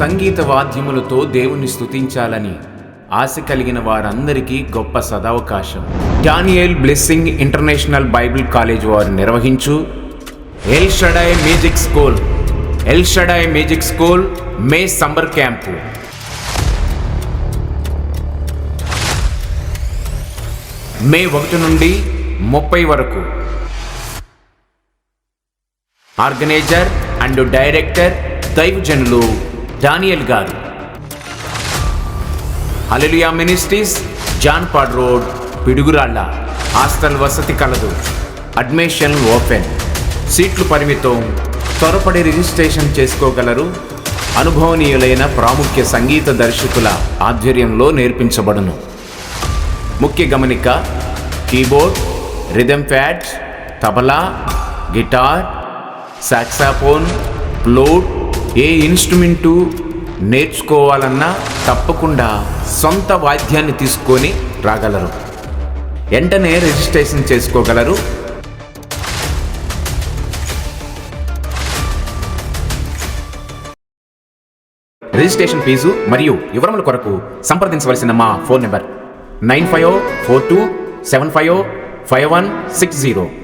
సంగీత వాద్యములతో దేవుని స్తుతించాలని ఆశ కలిగిన వారందరికీ గొప్ప సదవకాశం. Daniel blessing international bible college వారు నిర్వహించు El Shaddai music school May summer camp May 1 నుండి 30 వరకు. ఆర్గనైజర్ అండ్ డైరెక్టర్ దైవజనులు Daniel garu. Hallelujah ministries, Janpad road, Piduguralla. Hostel వసతి కలదు. Admission open. సీట్లు పరిమితం. త్వరపడి రిజిస్ట్రేషన్ చేసుకోగలరు. అనుభవనీయులైన ప్రాముఖ్య సంగీత దర్శకుల ఆధ్వర్యంలో నేర్పించబడును. ముఖ్య గమనిక: keyboard, rhythm pad, tabla, guitar, saxophone, flute, ఏ ఇన్స్ట్రుమెంటు నేర్చుకోవాలన్నా తప్పకుండా సొంత వాద్యాన్ని తీసుకొని రాగలరు. వెంటనే రిజిస్ట్రేషన్ చేసుకోగలరు. రిజిస్ట్రేషన్ ఫీజు మరియు వివరముల కొరకు సంప్రదించవలసిన మా ఫోన్ నెంబర్ 9542755160.